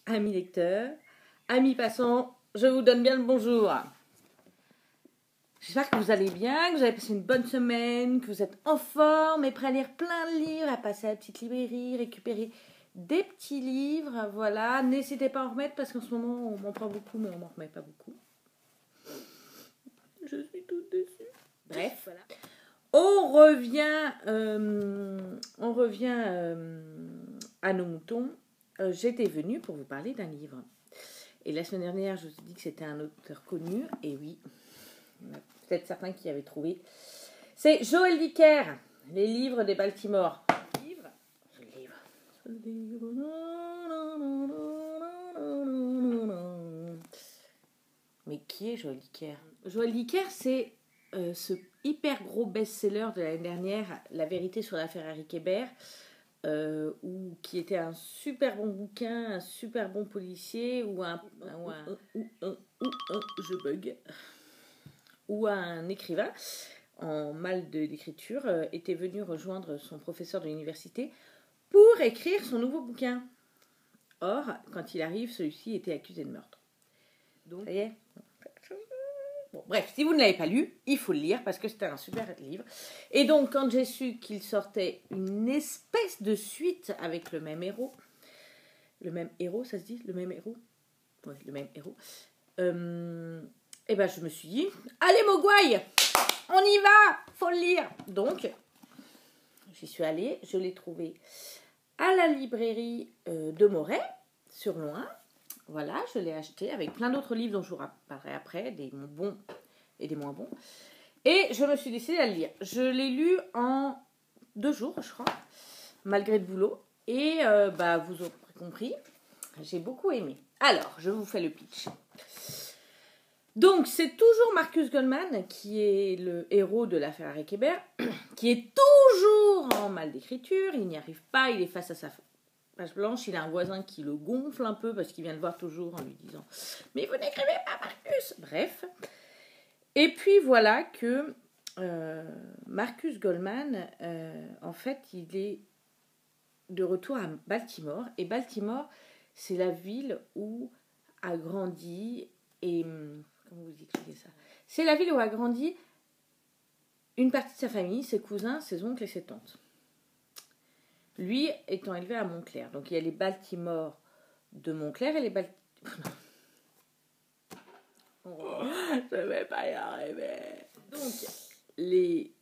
amis lecteurs, amis passants, je vous donne bien le bonjour. J'espère que vous allez bien, que vous avez passé une bonne semaine, que vous êtes en forme et prêts à lire plein de livres, à passer à la petite librairie, récupérer des petits livres. Voilà, n'hésitez pas à en remettre parce qu'en ce moment on m'en prend beaucoup mais on m'en remet pas beaucoup. Je suis toute déçue. Bref, voilà. On revient à nos moutons. J'étais venue pour vous parler d'un livre. Et la semaine dernière, je vous ai dit que c'était un auteur connu. Et oui, il y en a peut-être certains qui avaient trouvé. C'est Joël Dicker, Les livres des Baltimore. Mais qui est Joël Dicker? Joël Dicker, c'est ce hyper gros best-seller de l'année dernière, La vérité sur l'affaire Harry Kéber, qui était un super bon bouquin, un super bon policier, ou un écrivain en mal d'écriture était venu rejoindre son professeur de l'université pour écrire son nouveau bouquin. Or, quand il arrive, celui-ci était accusé de meurtre. Donc, ça y est. Bon, bref, si vous ne l'avez pas lu, il faut le lire parce que c'était un super livre. Et donc, quand j'ai su qu'il sortait une espèce de suite avec le même héros, ça se dit, le même héros. Oui, le même héros. Et ben, je me suis dit, allez Mogwai, on y va, faut le lire. Donc, j'y suis allée, je l'ai trouvé à la librairie de Moret, sur Loing. Voilà, je l'ai acheté avec plein d'autres livres dont je vous parlerai après, des bons et des moins bons. Et je me suis décidée à le lire. Je l'ai lu en 2 jours, je crois, malgré le boulot. Et vous aurez compris, j'ai beaucoup aimé. Alors, je vous fais le pitch. Donc, c'est toujours Marcus Goldman qui est le héros de l'affaire Harry Kéber, qui est toujours en mal d'écriture, il n'y arrive pas, il est face à sa page blanche, il a un voisin qui le gonfle un peu parce qu'il vient le voir toujours en lui disant « Mais vous n'écrivez pas, Marcus !» Bref. Et puis voilà que Marcus Goldman, en fait, il est de retour à Baltimore. Et Baltimore, c'est la ville où a grandi et... Comment vous expliquez ça? C'est la ville où a grandi une partie de sa famille, ses cousins, ses oncles et ses tantes. Lui étant élevé à Montclair. Donc il y a les Baltimore de Montclair et les Baltimore... Je ne vais pas y arriver. Donc les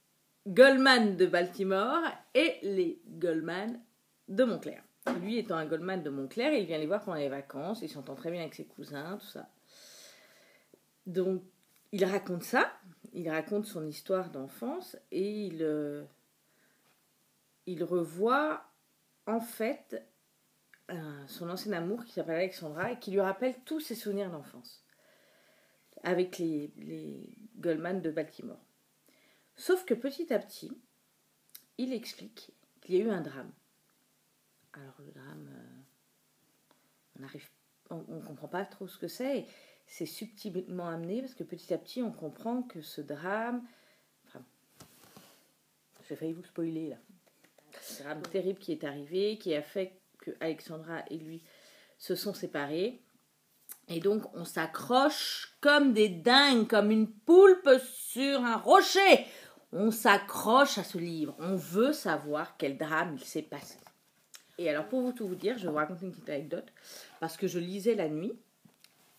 Goldman de Baltimore et les Goldman de Montclair. Lui étant un Goldman de Montclair, il vient les voir pendant les vacances, il s'entend très bien avec ses cousins, tout ça. Donc, il raconte ça, il raconte son histoire d'enfance et il revoit en fait son ancien amour qui s'appelle Alexandra et qui lui rappelle tous ses souvenirs d'enfance avec les Goldman de Baltimore. Sauf que petit à petit, il explique qu'il y a eu un drame. Alors le drame, on ne comprend pas trop ce que c'est. C'est subtilement amené parce que petit à petit on comprend que ce drame, j'ai failli vous spoiler là, un drame terrible qui est arrivé, qui a fait que Alexandra et lui se sont séparés et donc on s'accroche comme des dingues, comme une poulpe sur un rocher. On s'accroche à ce livre, on veut savoir quel drame il s'est passé. Et alors pour tout vous dire, je vais vous raconter une petite anecdote parce que je lisais la nuit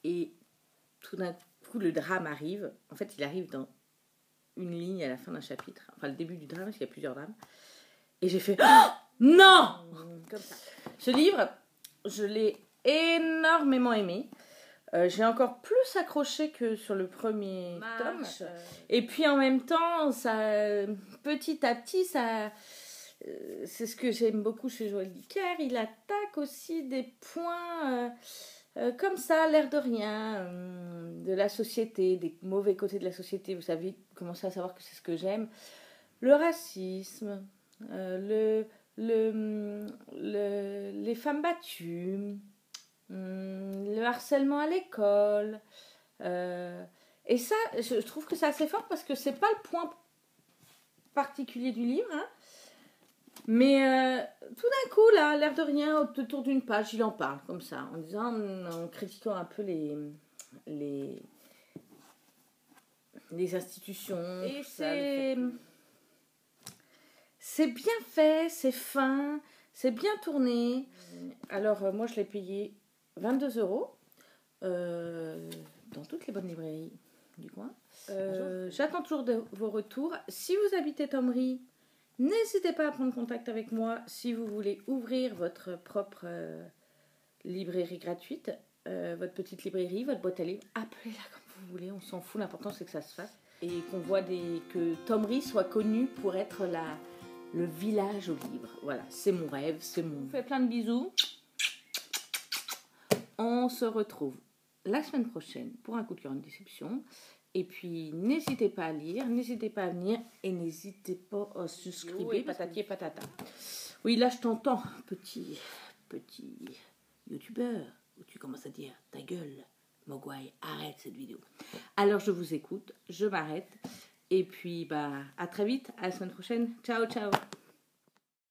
et tout d'un coup, le drame arrive. En fait, il arrive dans une ligne à la fin d'un chapitre. Enfin, le début du drame, parce qu'il y a plusieurs drames. Et j'ai fait oh, non comme ça. Ce livre, je l'ai énormément aimé. J'ai encore plus accroché que sur le premier tome. Et puis, en même temps, ça, petit à petit, ça... c'est ce que j'aime beaucoup chez Joël Dicker. Il attaque aussi des points... comme ça, l'air de rien, de la société, des mauvais côtés de la société. Vous savez, commencez à savoir que c'est ce que j'aime. Le racisme, les femmes battues, le harcèlement à l'école. Et ça, je trouve que c'est assez fort parce que c'est pas le point particulier du livre, hein, Mais tout d'un coup, là, l'air de rien, autour d'une page, il en parle comme ça, en disant, en critiquant un peu les institutions. Et c'est bien fait, c'est fin, c'est bien tourné. Alors, moi, je l'ai payé 22 € dans toutes les bonnes librairies du coin. J'attends toujours vos retours. Si vous habitez Thomery, n'hésitez pas à prendre contact avec moi si vous voulez ouvrir votre propre librairie gratuite, votre petite librairie, votre boîte à livres. Appelez-la comme vous voulez, on s'en fout. L'important, c'est que ça se fasse. Et qu'on voit que Thomery soit connu pour être le village au livre. Voilà, c'est mon rêve, c'est mon... Je vous fais plein de bisous. On se retrouve la semaine prochaine pour un coup de cœur, une déception. Et puis, n'hésitez pas à lire, n'hésitez pas à venir et n'hésitez pas à souscrire. Patati et patata. Oui, là, je t'entends, petit youtubeur, où tu commences à dire ta gueule, Mogwai, arrête cette vidéo. Alors, je vous écoute, je m'arrête. Et puis, à très vite, à la semaine prochaine. Ciao, ciao.